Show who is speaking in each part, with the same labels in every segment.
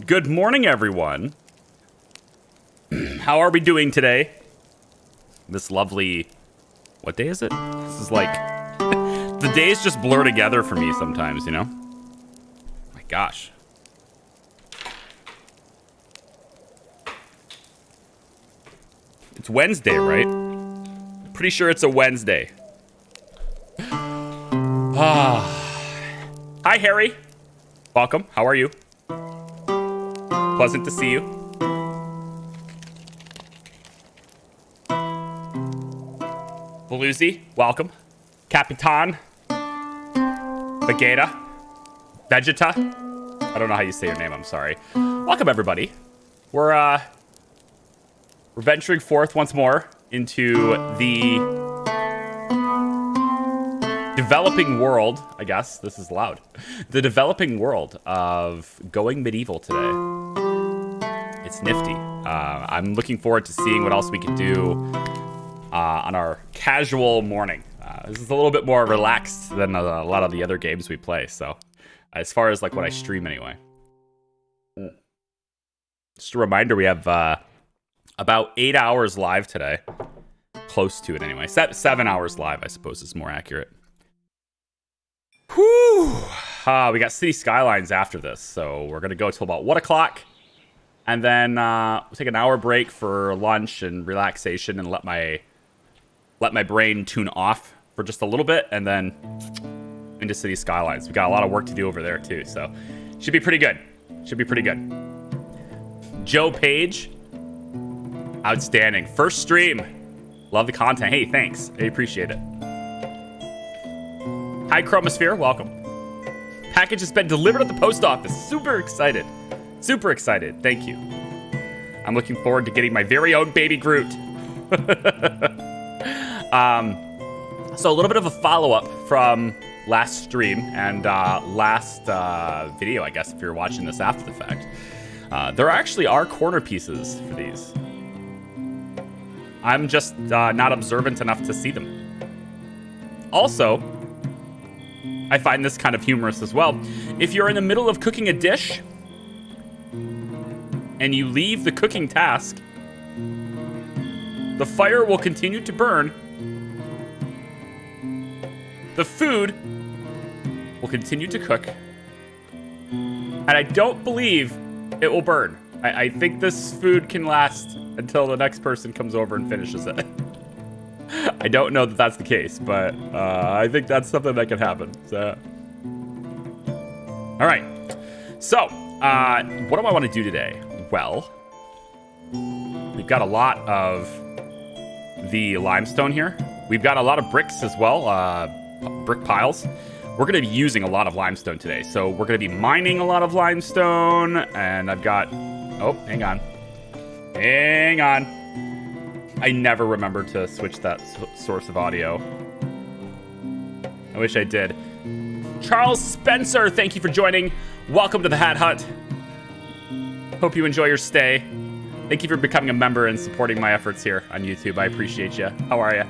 Speaker 1: Good morning, everyone. How are we doing today? This lovely... What day is it? This is like... the days just blur together for me sometimes, you know? My gosh. It's Wednesday, right? Pretty sure it's a Wednesday. Hi, Harry. Welcome. How are you? Pleasant to see you. Belusi, welcome. Capitan. Vegeta. Vegeta. I don't know how you say your name, I'm sorry. Welcome, everybody. We're venturing forth once more into the developing world, I guess. This is loud. The developing world of going medieval today. It's nifty. I'm looking forward to seeing what else we can do on our casual morning. This is a little bit more relaxed than a lot of the other games we play. So, as far as like what I stream anyway. Just a reminder, we have about 8 hours live today. Close to it anyway. 7 hours live, I suppose, is more accurate. Whew. We got City Skylines after this, so we're going to go till about 1 o'clock. And then we'll take an hour break for lunch and relaxation and let my brain tune off for just a little bit, and then into City Skylines. We got a lot of work to do over there too, so should be pretty good. Should be pretty good. Joe Page, outstanding. First stream. Love the content. Hey, thanks. I appreciate it. Hi, Chromosphere. Welcome. Package has been delivered at the post office. Super excited. Super excited. Thank you. I'm looking forward to getting my very own baby Groot. So a little bit of a follow-up from last stream and last video, I guess, if you're watching this after the fact. There actually are corner pieces for these. I'm just not observant enough to see them. Also, I find this kind of humorous as well. If you're in the middle of cooking a dish and you leave the cooking task, the fire will continue to burn. The food will continue to cook. And I don't believe it will burn. I think this food can last until the next person comes over and finishes it. I don't know that that's the case, but I think that's something that can happen. So, all right. So, what do I want to do today? Well, we've got a lot of the limestone here. We've got a lot of bricks as well, brick piles. We're going to be using a lot of limestone today. So we're going to be mining a lot of limestone, and I've got... Oh, hang on. Hang on. I never remember to switch that source of audio. I wish I did. Charles Spencer, thank you for joining. Welcome to the Hat Hut. Hope you enjoy your stay. Thank you for becoming a member and supporting my efforts here on YouTube. I appreciate you. How are you?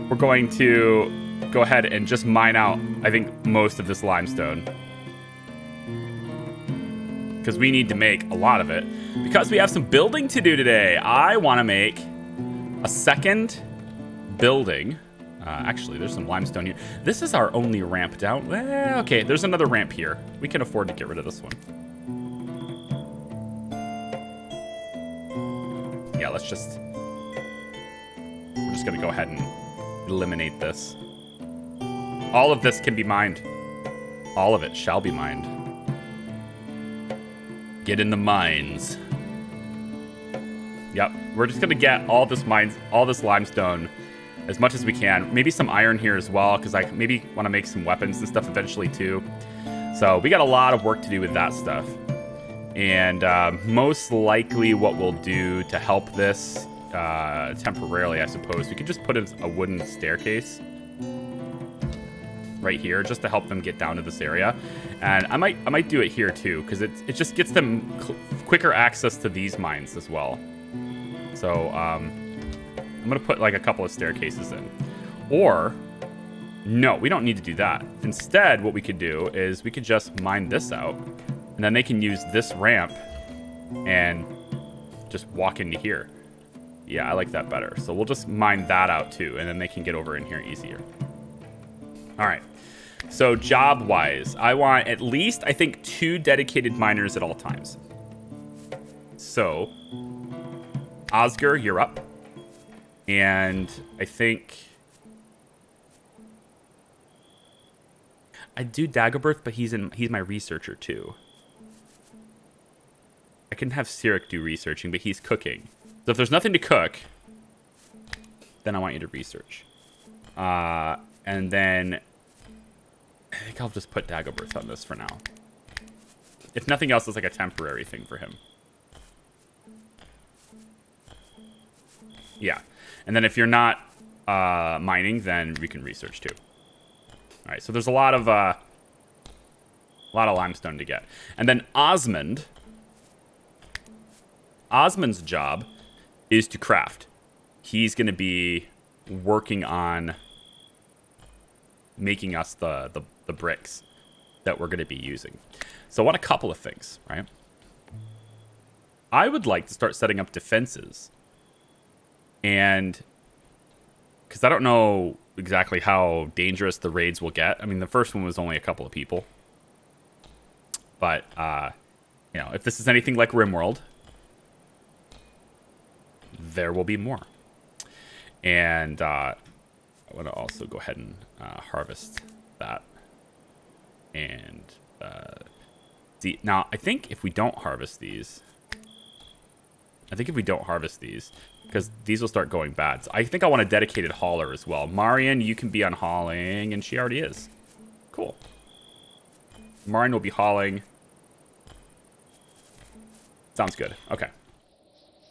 Speaker 1: We're going to go ahead and just mine out, I think, most of this limestone. Because we need to make a lot of it. Because we have some building to do today. I want to make a second building. Actually, there's some limestone here. This is our only ramp down. Okay, there's another ramp here. We can afford to get rid of this one. Yeah, we're just going to go ahead and eliminate this. All of this can be mined. All of it shall be mined. Get in the mines. Yep, we're just gonna get all this limestone as much as we can. Maybe some iron here as well, because I maybe want to make some weapons and stuff eventually too. So we got a lot of work to do with that stuff. And most likely what we'll do to help this temporarily, I suppose, we could just put in a wooden staircase right here just to help them get down to this area. And I might do it here too, because it just gets them quicker access to these mines as well. So I'm gonna put like a couple of staircases in. Or no, we don't need to do that. Instead, what we could do is we could just mine this out And then they can use this ramp and just walk into here. Yeah, I like that better. So we'll just mine that out too, and then they can get over in here easier. All right. So job-wise, I want at least, I think, 2 dedicated miners at all times. So, Oscar, you're up. And I think... I do Dagobert, but he's my researcher too. I can have Sirik do researching, but he's cooking. So if there's nothing to cook, then I want you to research. And then I think I'll just put Dagobert on this for now. If nothing else, it's like a temporary thing for him. Yeah. And then if you're not mining, then we can research too. All right, so there's a lot of limestone to get. And then Osmond's job is to craft. He's going to be working on making us the bricks that we're going to be using. So I want a couple of things, right? I would like to start setting up defenses. And because I don't know exactly how dangerous the raids will get. I mean, the first one was only a couple of people. But, you know, if this is anything like RimWorld, there will be more. And I want to also go ahead and harvest that. And see, now I think if we don't harvest these, because these will start going bad. So I think I want a dedicated hauler as well. Marian, you can be on hauling, and she already is. Cool. Marian will be hauling. Sounds good. Okay.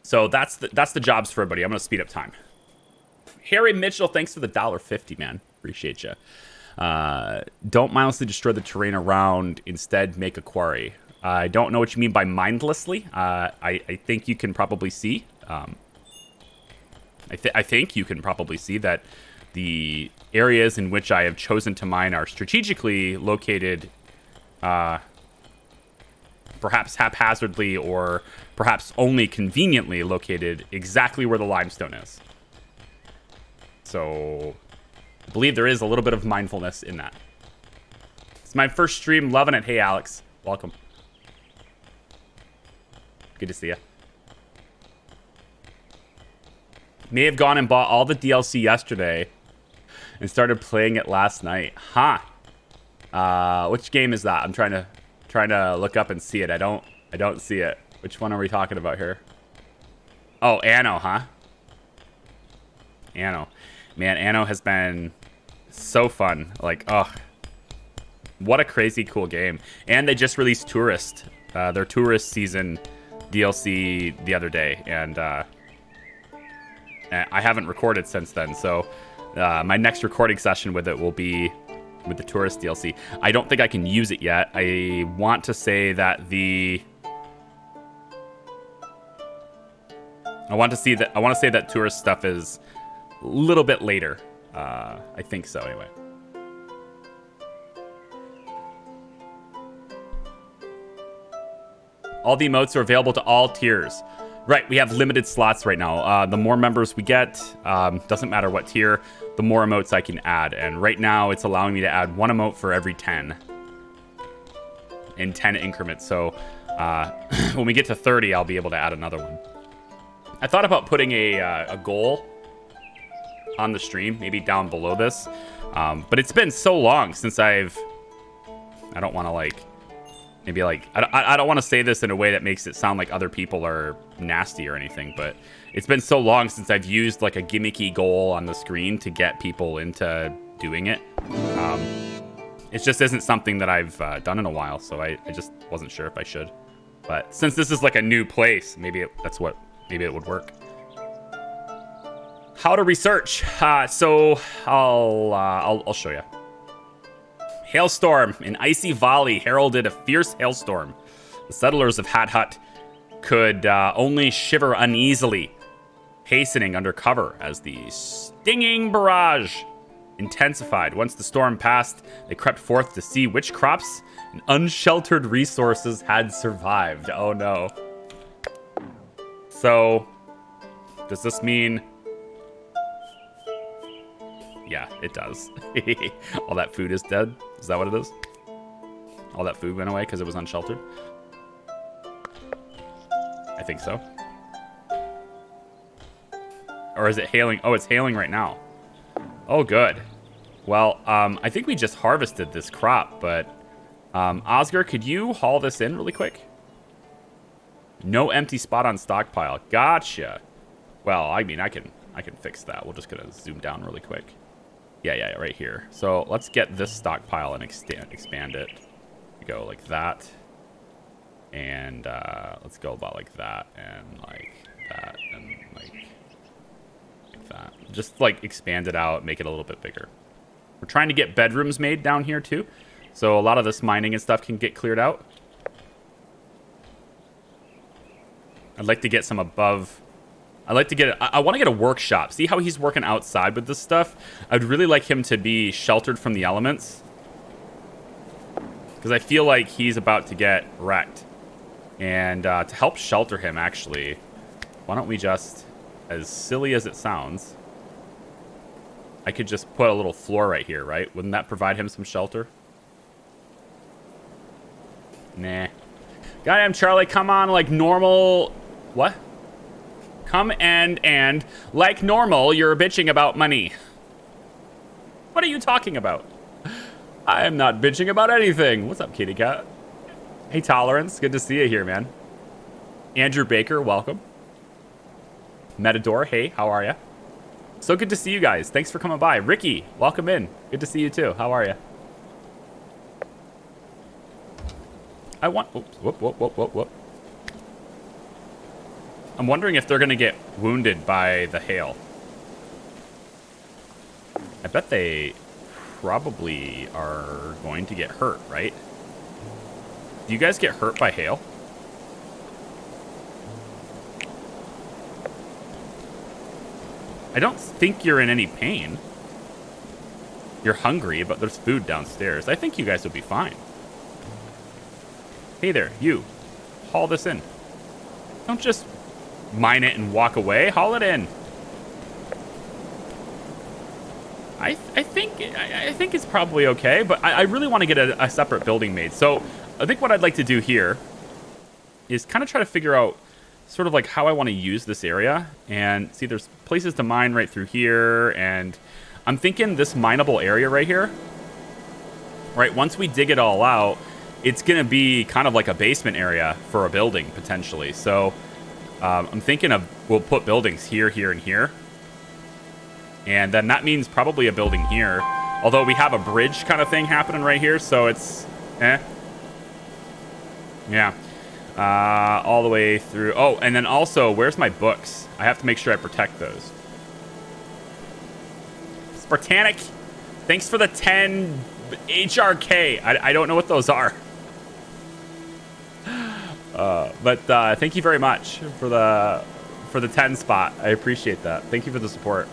Speaker 1: So that's the jobs for everybody. I'm going to speed up time. Harry Mitchell, thanks for the $1.50, man. Appreciate you. Don't mindlessly destroy the terrain around. Instead, make a quarry. I don't know what you mean by mindlessly. I think you can probably see. I think you can probably see that the areas in which I have chosen to mine are strategically located, perhaps haphazardly or perhaps only conveniently located exactly where the limestone is. So I believe there is a little bit of mindfulness in that. It's my first stream. Loving it. Hey, Alex. Welcome. Good to see you. May have gone and bought all the DLC yesterday and started playing it last night. Huh. Which game is that? I'm trying to look up and see it. I don't see it. Which one are we talking about here? Oh, Anno, huh? Anno. Man, Anno has been so fun. Like, oh, what a crazy cool game. And they just released Tourist, their Tourist season DLC the other day, and I haven't recorded since then, so my next recording session with it will be with the Tourist DLC. I don't think I can use it yet. I want to say that say that Tourist stuff is a little bit later. I think so, anyway. All the emotes are available to all tiers. Right, we have limited slots right now. The more members we get, doesn't matter what tier, the more emotes I can add. And right now, it's allowing me to add 1 emote for every 10. In 10 increments. So when we get to 30, I'll be able to add another one. I thought about putting a goal on the stream, maybe down below this. But it's been so long since I don't want to like... Maybe like, I don't want to say this in a way that makes it sound like other people are nasty or anything, but it's been so long since I've used like a gimmicky goal on the screen to get people into doing it. It just isn't something that I've done in a while, so I just wasn't sure if I should. But since this is like a new place, maybe it would work. How to research. So I'll show you. Hailstorm. An icy volley heralded a fierce hailstorm. The settlers of Hat Hut could only shiver uneasily, hastening under cover as the stinging barrage intensified. Once the storm passed, they crept forth to see which crops and unsheltered resources had survived. Oh no. So, does this mean... Yeah, it does. All that food is dead? Is that what it is? All that food went away because it was unsheltered? I think so. Or is it hailing? Oh, it's hailing right now. Oh, good. Well, I think we just harvested this crop, but Oscar, could you haul this in really quick? No empty spot on stockpile. Gotcha. Well, I mean, I can fix that. We're just gonna zoom down really quick. Yeah, right here. So let's get this stockpile and expand it. We go like that, and let's go about like that, and like that, and like that. Just like expand it out, make it a little bit bigger. We're trying to get bedrooms made down here too, so a lot of this mining and stuff can get cleared out. I'd like to get some above. I want to get a workshop. See how he's working outside with this stuff? I'd really like him to be sheltered from the elements, because I feel like he's about to get wrecked. And to help shelter him, actually, why don't we just, as silly as it sounds, I could just put a little floor right here, right? Wouldn't that provide him some shelter? Nah. Goddamn, Charlie, come on, like normal... What? Come and like normal, you're bitching about money. What are you talking about? I am not bitching about anything. What's up, kitty cat? Hey, Tolerance. Good to see you here, man. Andrew Baker, welcome. Metador, hey, how are you? So good to see you guys. Thanks for coming by. Ricky, welcome in. Good to see you too. How are you? I want... Oops, whoop. I'm wondering if they're going to get wounded by the hail. I bet they probably are going to get hurt, right? Do you guys get hurt by hail? I don't think you're in any pain. You're hungry, but there's food downstairs. I think you guys will be fine. Hey there, you. Haul this in. Don't just mine it and walk away. Haul it in. I think it's probably okay, but I really want to get a separate building made. So I think what I'd like to do here is kind of try to figure out sort of like how I want to use this area. And see, there's places to mine right through here, and I'm thinking this mineable area right here, right, once we dig it all out, it's going to be kind of like a basement area for a building potentially. So I'm thinking of, we'll put buildings here, here, and here. And then that means probably a building here. Although we have a bridge kind of thing happening right here, so it's, yeah. All the way through. Oh, and then also, where's my books? I have to make sure I protect those. Spartanic, thanks for the 10 HRK. I don't know what those are. But thank you very much for the 10 spot. I appreciate that. Thank you for the support.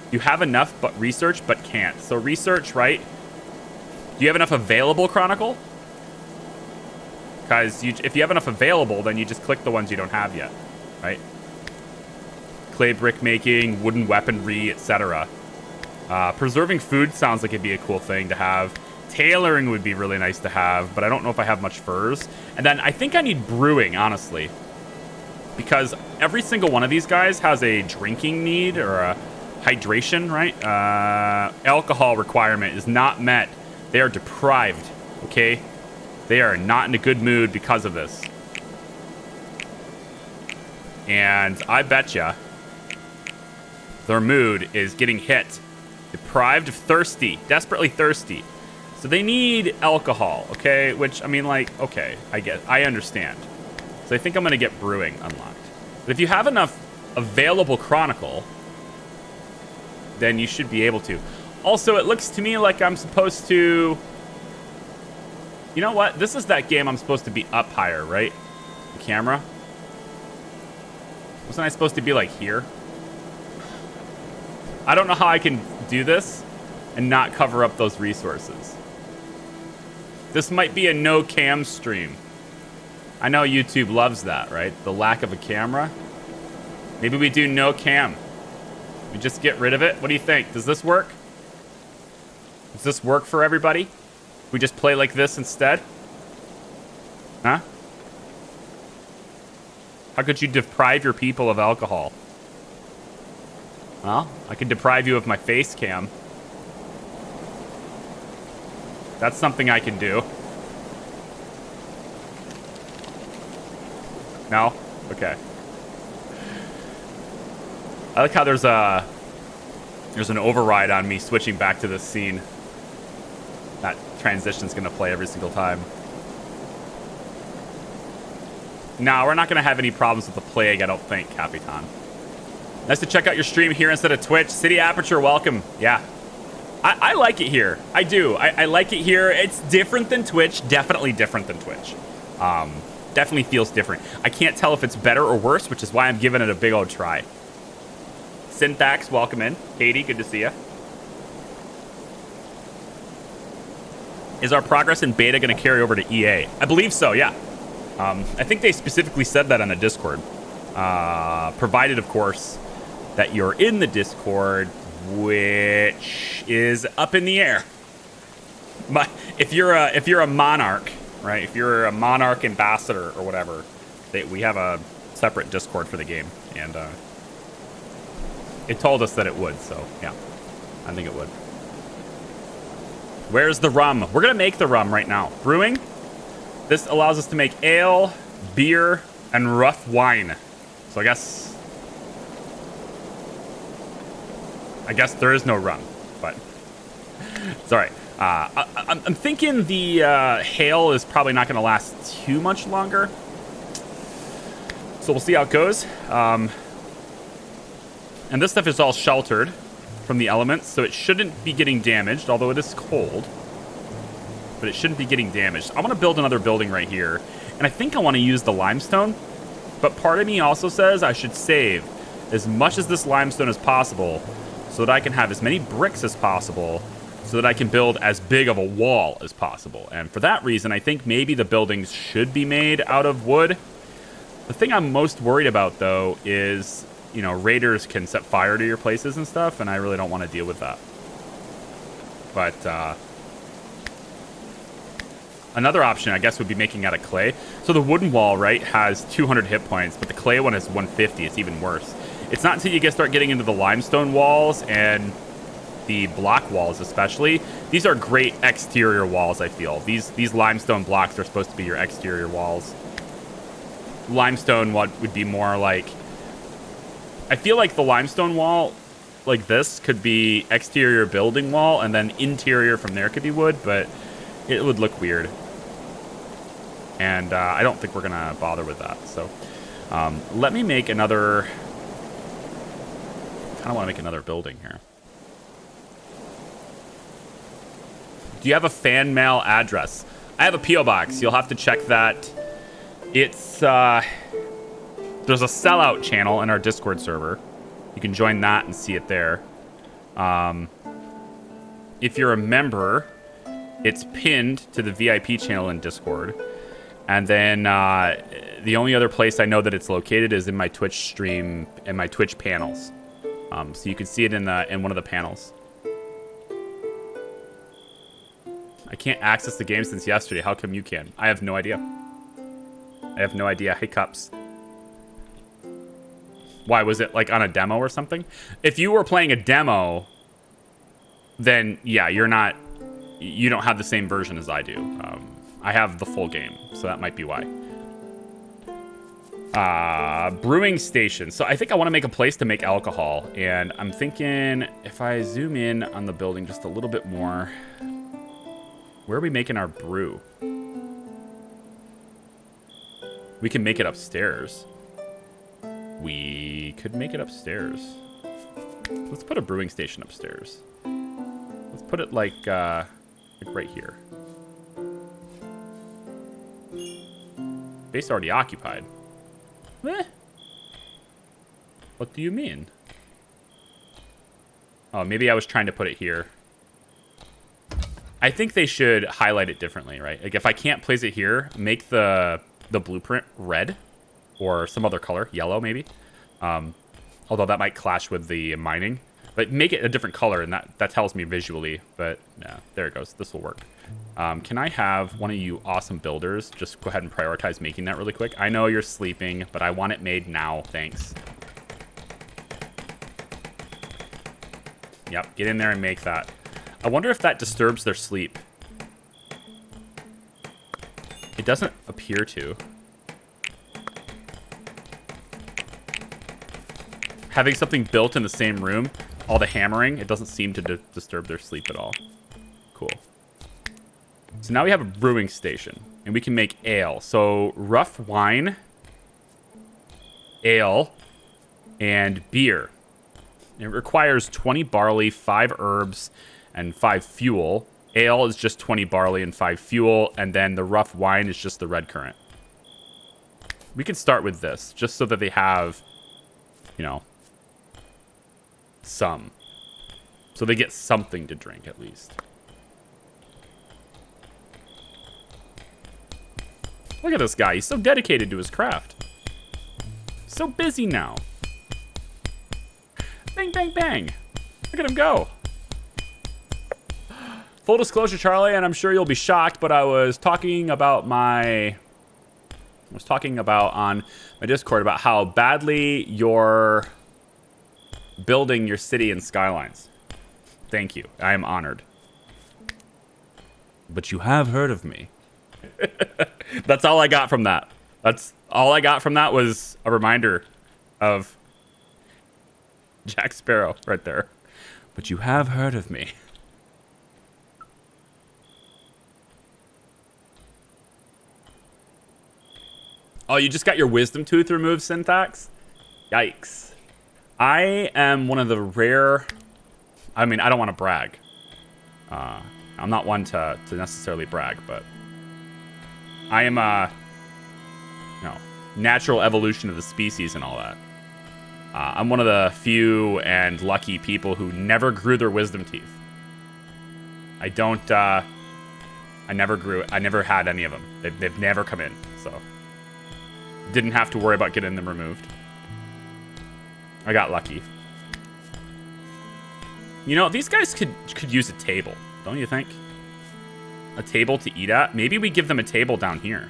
Speaker 1: You have enough but research but can't. So research, right? Do you have enough available, Chronicle? Because if you have enough available, then you just click the ones you don't have yet, right? Clay brick making, wooden weaponry, etc. Preserving food sounds like it'd be a cool thing to have. Tailoring would be really nice to have, but I don't know if I have much furs. And then I think I need brewing, honestly. Because every single one of these guys has a drinking need or a hydration, right? Alcohol requirement is not met. They are deprived, okay? They are not in a good mood because of this. And I betcha their mood is getting hit. Deprived of thirsty. Desperately thirsty. So they need alcohol, okay? Which, I mean, like, okay, I understand. So I think I'm going to get brewing unlocked. But if you have enough available Chronicle, then you should be able to. Also, it looks to me like I'm supposed to... You know what? This is that game I'm supposed to be up higher, right? The camera. Wasn't I supposed to be, like, here? I don't know how I can do this and not cover up those resources. This might be a no cam stream. I know YouTube loves that, right? The lack of a camera. Maybe we do no cam. We just get rid of it. What do you think? Does this work? Does this work for everybody? We just play like this instead? Huh? How could you deprive your people of alcohol? Well, I could deprive you of my face cam. That's something I can do. No? Okay. I like how there's an override on me switching back to this scene. That transition's gonna play every single time. No, we're not gonna have any problems with the plague, I don't think, Capitan. Nice to check out your stream here instead of Twitch. City Aperture, welcome. Yeah. I like it here. I do. I like it here. It's different than Twitch. Definitely different than Twitch. Definitely feels different. I can't tell if it's better or worse, which is why I'm giving it a big old try. Syntax, welcome in. Katie, good to see you. Is our progress in beta going to carry over to EA? I believe so, yeah. I think they specifically said that on the Discord. Provided, of course, that you're in the Discord, which is up in the air. But if you're a monarch, right? If you're a monarch ambassador or whatever, we have a separate Discord for the game, and it told us that it would. So yeah, I think it would. Where's the rum? We're gonna make the rum right now. Brewing. This allows us to make ale, beer, and rough wine. So I guess there is no rum, but it's all right. I'm thinking the hail is probably not going to last too much longer. So we'll see how it goes. And this stuff is all sheltered from the elements, so it shouldn't be getting damaged, although it is cold. But it shouldn't be getting damaged. I want to build another building right here, and I think I want to use the limestone. But part of me also says I should save as much as this limestone as possible so that I can have as many bricks as possible so that I can build as big of a wall as possible. And for that reason, I think maybe the buildings should be made out of wood. The thing I'm most worried about, though, is, you know, raiders can set fire to your places and stuff, and I really don't want to deal with that. But, another option, I guess, would be making out of clay. So the wooden wall, right, has 200 hit points, but the clay one has 150. It's even worse. It's not until you start getting into the limestone walls and the block walls especially. These are great exterior walls, I feel. These limestone blocks are supposed to be your exterior walls. Limestone would be more like... I feel like the limestone wall, like this, could be exterior building wall, and then interior from there could be wood, but it would look weird. And I don't think we're going to bother with that. So let me make another... I kind of want to make another building here. Do you have a fan mail address? I have a P.O. box. You'll have to check that. It's... there's a sellout channel in our Discord server. You can join that and see it there. If you're a member, it's pinned to the VIP channel in Discord. And then the only other place I know that it's located is in my Twitch stream and my Twitch panels. So you can see it in one of the panels. I can't access the game since yesterday. How come you can? I have no idea. I have no idea. Hiccups. Why, was it like on a demo or something? If you were playing a demo, then yeah, you don't have the same version as I do. I have the full game, so that might be why. Brewing station. So I think I want to make a place to make alcohol, and I'm thinking if I zoom in on the building just a little bit more, where are we making our brew? We can make it upstairs. We could make it upstairs. Let's put a brewing station upstairs. Let's put it like right here. Base already occupied. Eh. What do you mean? Oh, maybe I was trying to put it here. I think they should highlight it differently, right? Like if I can't place it here, make the blueprint red or some other color, yellow maybe. Although that might clash with the mining. But make it a different color, and that tells me visually. But yeah, there it goes. This will work. Can I have one of you awesome builders just go ahead and prioritize making that really quick? I know you're sleeping, but I want it made now. Thanks. Yep, get in there and make that. I wonder if that disturbs their sleep. It doesn't appear to. Having something built in the same room, all the hammering, it doesn't seem to disturb their sleep at all. Cool. So now we have a brewing station, and we can make ale. So rough wine, ale, and beer. It requires 20 barley, 5 herbs, and 5 fuel. Ale is just 20 barley and 5 fuel, and then the rough wine is just the red currant. We can start with this, just so that they have, you know, some. So they get something to drink, at least. Look at this guy. He's so dedicated to his craft. So busy now. Bang, bang, bang. Look at him go. Full disclosure, Charlie, and I'm sure you'll be shocked, but I was talking about on my Discord about how badly you're building your city and skylines. Thank you. I am honored. But you have heard of me. That's all I got from that. That's all I got from that was a reminder of Jack Sparrow right there. But you have heard of me. Oh, you just got your wisdom tooth removed, Syntax? Yikes. I am one of the rare... I mean, I don't want to brag. I'm not one to necessarily brag, but... I am a... natural evolution of the species and all that. I'm one of the few and lucky people who never grew their wisdom teeth. I don't... I never had any of them. They've never come in, so... Didn't have to worry about getting them removed. I got lucky. You know, these guys could use a table, don't you think? A table to eat at? Maybe we give them a table down here.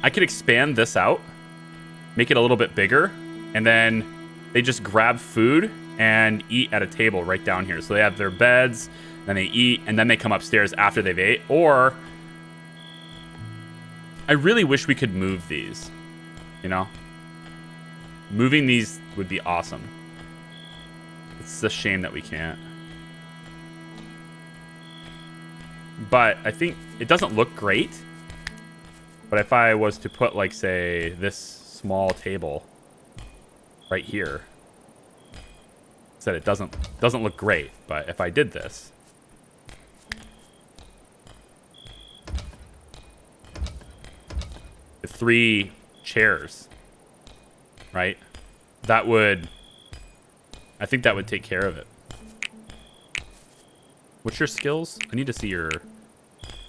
Speaker 1: I could expand this out, make it a little bit bigger, and then they just grab food and eat at a table right down here. So they have their beds, then they eat, and then they come upstairs after they've ate. Or I really wish we could move these, you know? Moving these would be awesome. It's a shame that we can't. But I think it doesn't look great. But if I was to put, like, say, this small table right here, said it doesn't look great. But if I did this, the 3 chairs, right? That would, I think that would take care of it. What's your skills? I need to see your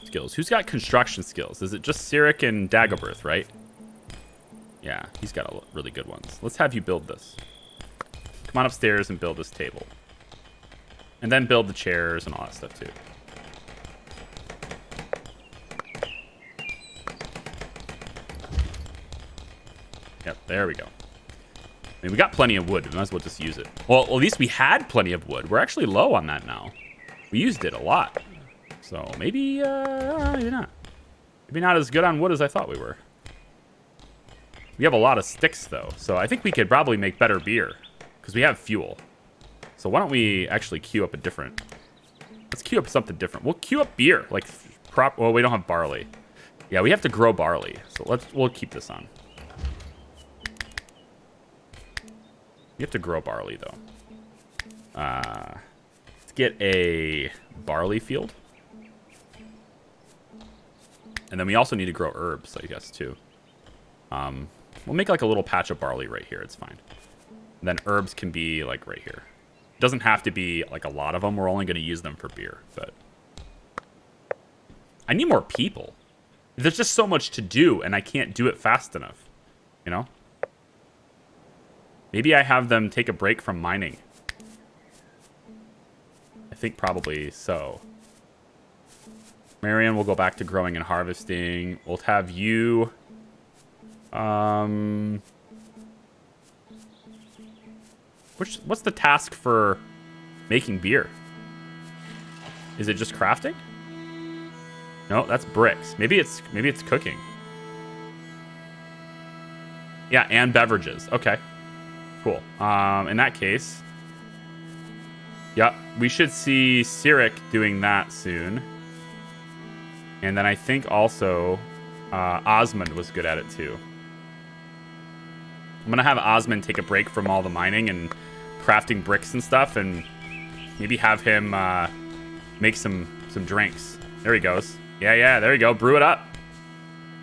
Speaker 1: skills. Who's got construction skills? Is it just Cyric and Dagobert, right? Yeah, he's got really good ones. Let's have you build this. Come on upstairs and build this table. And then build the chairs and all that stuff too. Yep, there we go. I mean, we got plenty of wood. We might as well just use it. Well, at least we had plenty of wood. We're actually low on that now. We used it a lot. So maybe, maybe not. Maybe not as good on wood as I thought we were. We have a lot of sticks, though. So I think we could probably make better beer. Because we have fuel. So why don't we actually queue up a different... Let's queue up something different. We'll queue up beer. Like, well, we don't have barley. Yeah, we have to grow barley. So we'll keep this on. We have to grow barley, though. Let's get a barley field. And then we also need to grow herbs, I guess, too. We'll make like a little patch of barley right here. It's fine. And then herbs can be like right here. It doesn't have to be like a lot of them. We're only going to use them for beer, but I need more people. There's just so much to do, and I can't do it fast enough, you know? Maybe I have them take a break from mining. I think probably so. Marion will go back to growing and harvesting. We'll have you... What's the task for making beer? Is it just crafting? No, that's bricks. Maybe it's cooking. Yeah, and beverages. Okay. Cool. In that case, yeah, we should see Cyric doing that soon. And then I think also Osmond was good at it too. I'm gonna have Osmond take a break from all the mining and crafting bricks and stuff, and maybe have him make some drinks. There he goes. Yeah, there you go. Brew it up.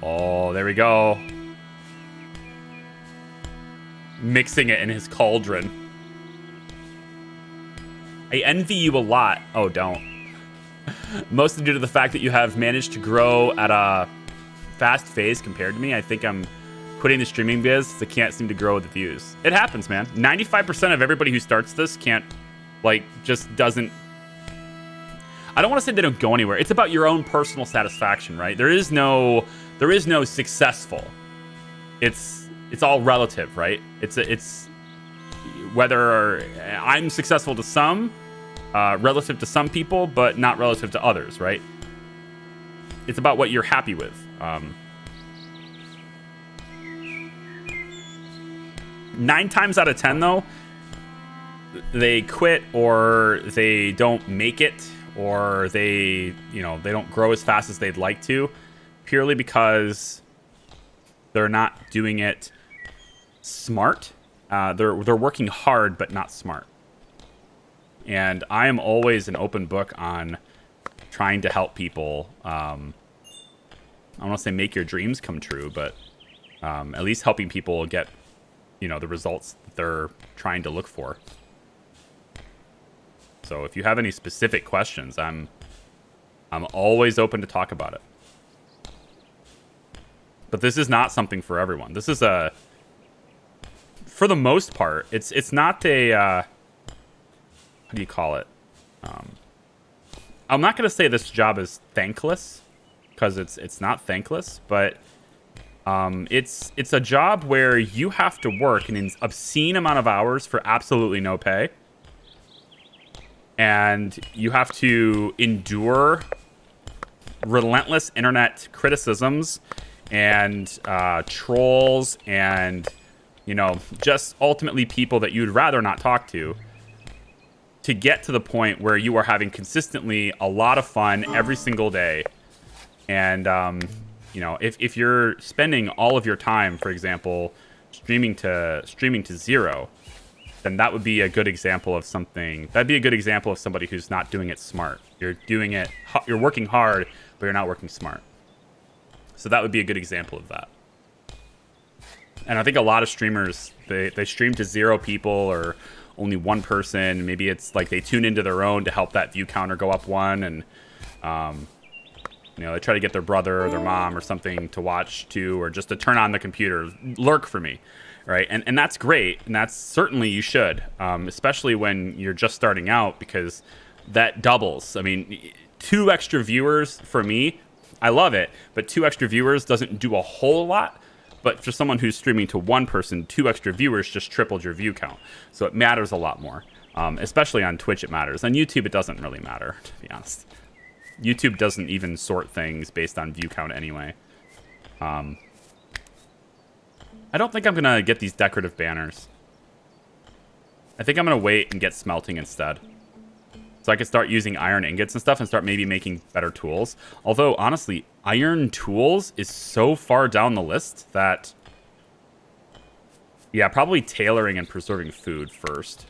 Speaker 1: Oh, there we go. Mixing it in his cauldron. I envy you a lot. Oh, don't. Mostly due to the fact that you have managed to grow at a fast phase compared to me. I think I'm quitting the streaming biz. I can't seem to grow with the views. It happens, man. 95% of everybody who starts this can't, like, just doesn't. I don't want to say they don't go anywhere. It's about your own personal satisfaction, right? There is no successful. It's all relative, right? It's whether I'm successful to some, relative to some people, but not relative to others, right? It's about what you're happy with. 9 times out of 10, though, they quit or they don't make it, or they don't grow as fast as they'd like to, purely because they're not doing it smart. They're working hard but not smart. And I am always an open book on trying to help people. I don't want to say make your dreams come true, but at least helping people get the results that they're trying to look for. So if you have any specific questions, I'm always open to talk about it. But this is not something for everyone. This is for the most part, it's not a how do you call it? I'm not going to say this job is thankless, because it's not thankless, but it's a job where you have to work an obscene amount of hours for absolutely no pay. And you have to endure relentless internet criticisms and trolls and, just ultimately people that you'd rather not talk to get to the point where you are having consistently a lot of fun every single day. And, if you're spending all of your time, for example, streaming to 0, then that would be a good example of something. That'd be a good example of somebody who's not doing it smart. You're working hard, but you're not working smart. So that would be a good example of that. And I think a lot of streamers, they stream to 0 people or only 1 person. Maybe it's like they tune into their own to help that view counter go up 1, and they try to get their brother or their mom or something to watch too, or just to turn on the computer, lurk for me. Right. And that's great. And that's certainly you should, especially when you're just starting out, because that doubles. I mean, 2 extra viewers for me, I love it. But 2 extra viewers doesn't do a whole lot. But for someone who's streaming to 1 person, 2 extra viewers just tripled your view count. So it matters a lot more, especially on Twitch. It matters. On YouTube, it doesn't really matter, to be honest. YouTube doesn't even sort things based on view count anyway. I don't think I'm going to get these decorative banners. I think I'm going to wait and get smelting instead. So I can start using iron ingots and stuff and start maybe making better tools. Although, honestly, iron tools is so far down the list that... yeah, probably tailoring and preserving food first.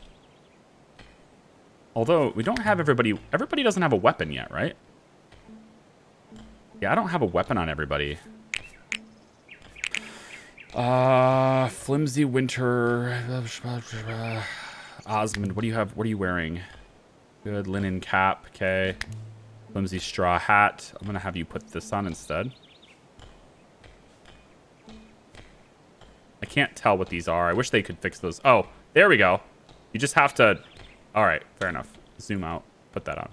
Speaker 1: Although, we don't have everybody... everybody doesn't have a weapon yet, right? Yeah, I don't have a weapon on everybody. Flimsy winter. Osmond, what do you have? What are you wearing? Good linen cap. Okay. Flimsy straw hat. I'm gonna have you put this on instead. I can't tell what these are. I wish they could fix those. Oh, there we go. You just have to... All right, fair enough. Zoom out. Put that on.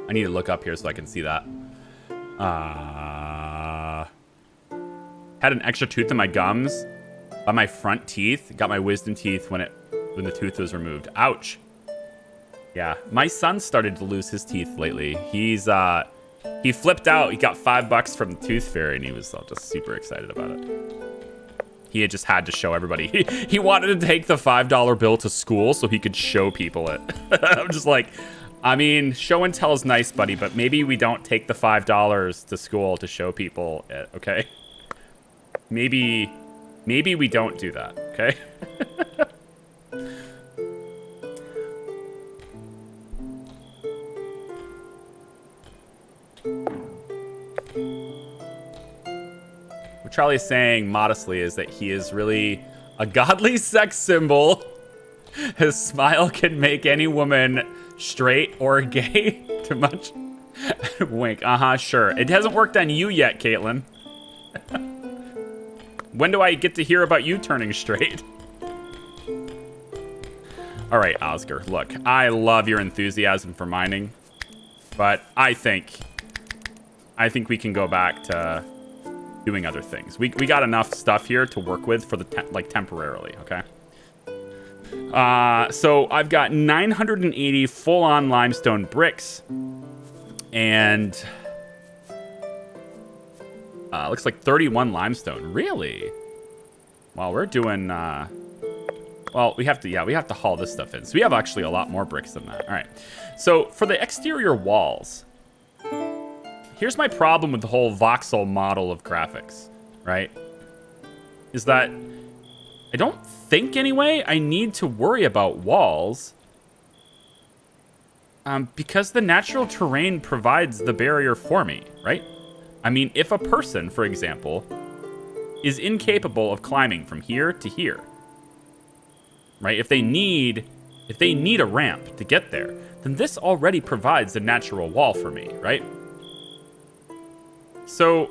Speaker 1: I need to look up here so I can see that. Had an extra tooth in my gums by my front teeth. Got my wisdom teeth when the tooth was removed. Ouch. Yeah, my son started to lose his teeth lately. He flipped out. He got $5 from the tooth fairy, and he was just super excited about it. He had just had to show everybody. He wanted to take the $5 bill to school so he could show people it. I'm just like, I mean, show and tell is nice, buddy, but maybe we don't take the $5 to school to show people it, okay? Maybe we don't do that, okay? What Charlie is saying modestly is that he is really a godly sex symbol. His smile can make any woman straight or gay. Too much. Wink. Sure. It hasn't worked on you yet, Caitlin. When do I get to hear about you turning straight? All right, Oscar. Look, I love your enthusiasm for mining, but I think we can go back to doing other things. We got enough stuff here to work with for the temporarily. Okay. So I've got 980 full-on limestone bricks, and looks like 31 limestone. Really? Well, we're doing. Well, we have to haul this stuff in. So we have actually a lot more bricks than that. All right. So for the exterior walls, here's my problem with the whole voxel model of graphics, right? Is that I don't think, anyway, I need to worry about walls because the natural terrain provides the barrier for me, right? I mean, if a person, for example, is incapable of climbing from here to here, right? If they need a ramp to get there, then this already provides a natural wall for me, right? So,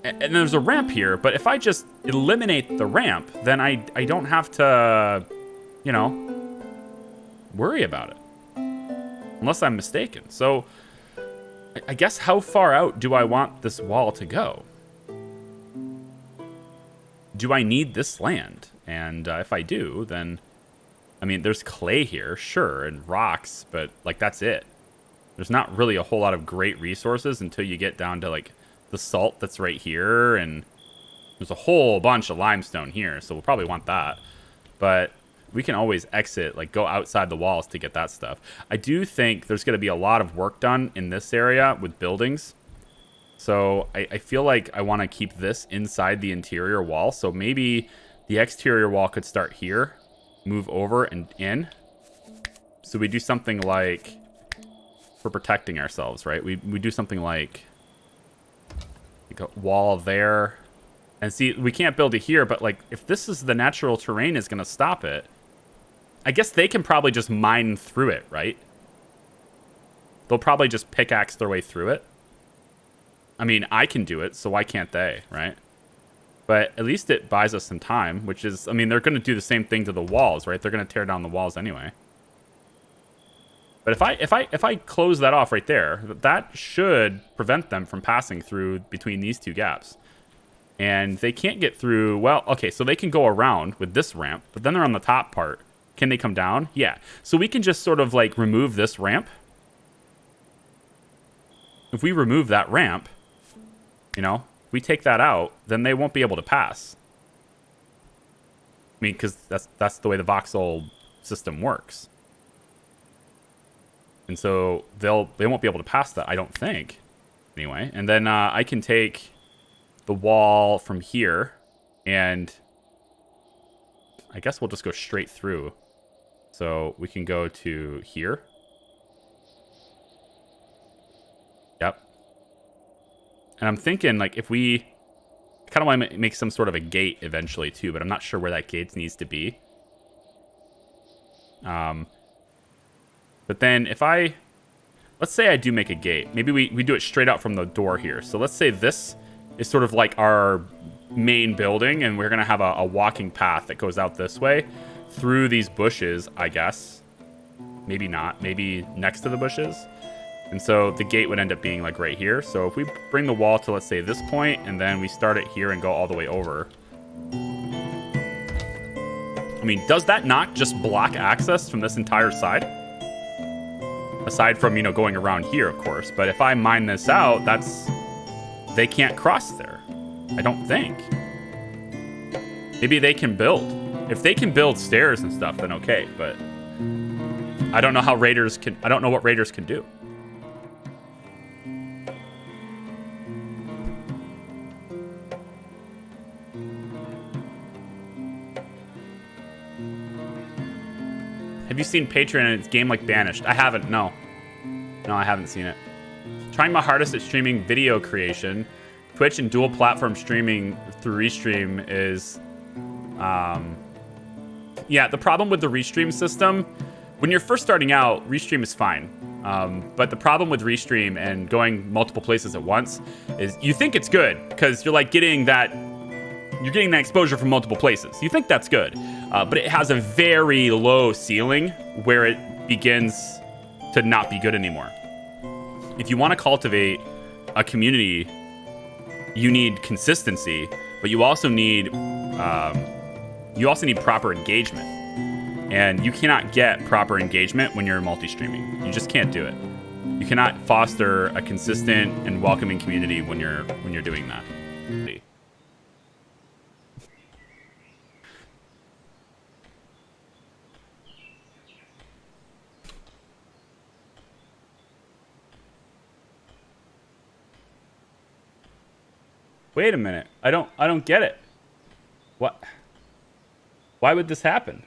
Speaker 1: and there's a ramp here, but if I just eliminate the ramp, then I don't have to, worry about it. Unless I'm mistaken. So, I guess how far out do I want this wall to go? Do I need this land? And if I do, then, I mean, there's clay here, sure, and rocks, but, that's it. There's not really a whole lot of great resources until you get down to, the salt that's right here, and there's a whole bunch of limestone here, so we'll probably want that. But we can always exit, go outside the walls to get that stuff. I do think there's going to be a lot of work done in this area with buildings. So I feel like I want to keep this inside the interior wall. So maybe the exterior wall could start here, move over and in. So we do something like, for protecting ourselves, right? We do something like a wall there. And see, we can't build it here, but if this is the natural terrain is going to stop it, I guess they can probably just mine through it, right? They'll probably just pickaxe their way through it. I mean, I can do it, so why can't they, right? But at least it buys us some time, which is, I mean, they're going to do the same thing to the walls, right? They're going to tear down the walls anyway. But if I close that off right there, that should prevent them from passing through between these two gaps. And they can't get through, well, okay, so they can go around with this ramp, but then they're on the top part. Can they come down? Yeah. So we can just sort of remove this ramp. If we remove that ramp, we take that out, then they won't be able to pass. I mean, because that's the way the voxel system works. And so they won't be able to pass that, I don't think. Anyway, and then I can take the wall from here, and I guess we'll just go straight through. So we can go to here. Yep. And I'm thinking, like, if we kind of want to make some sort of a gate eventually too, but I'm not sure where that gate needs to be. But then if let's say I do make a gate. Maybe we do it straight out from the door here. So let's say this is sort of like our main building, and we're going to have a walking path that goes out this way through these bushes, I guess. Maybe not. Maybe next to the bushes. And so the gate would end up being like right here. So if we bring the wall to, let's say, this point, and then we start it here and go all the way over. I mean, does that not just block access from this entire side? Aside from, you know, going around here, of course. But if I mine this out, they can't cross there. I don't think. Maybe they can build. If they can build stairs and stuff, then okay. But I don't know how raiders can. I don't know what raiders can do. Have you seen Patreon and its game like Banished? I haven't, no. No, I haven't seen it. Trying my hardest at streaming video creation. Twitch and dual platform streaming through Restream is... yeah, the problem with the Restream system, when you're first starting out, Restream is fine. But the problem with Restream and going multiple places at once is you think it's good because you're like getting that exposure from multiple places. You think that's good, but it has a very low ceiling where it begins to not be good anymore. If you want to cultivate a community, you need consistency, but you also need proper engagement. And you cannot get proper engagement when you're multi-streaming. You just can't do it. You cannot foster a consistent and welcoming community when you're doing that. Wait a minute. I don't get it. What? Why would this happen?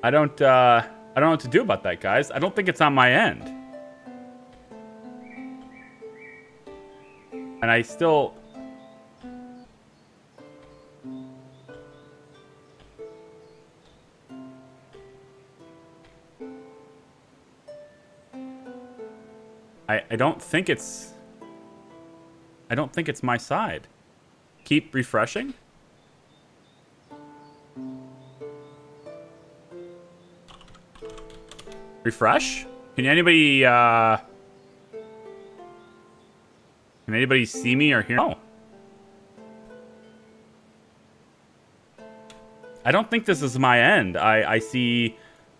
Speaker 1: I don't know what to do about that, guys. I don't think it's on my end. And I still... I don't think it's... I don't think it's my side. Keep refreshing? Refresh? Can anybody see me or hear? Oh. I don't think this is my end. I see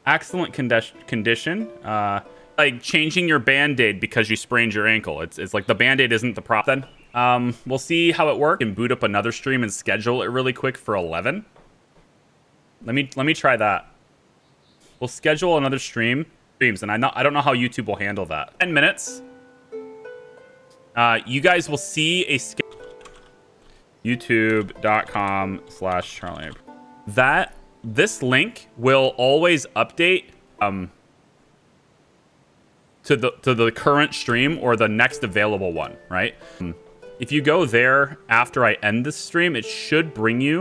Speaker 1: excellent condition. Like changing your band-aid because you sprained your ankle. It's like the band-aid isn't the problem. We'll see how it works and boot up another stream and schedule it really quick for 11. Let me try that. We'll schedule another streams, and I don't know how YouTube will handle that. 10 minutes. You guys will see a youtube.com/Charlie. This link will always update to the current stream or the next available one, right? If you go there after I end this stream, it should bring you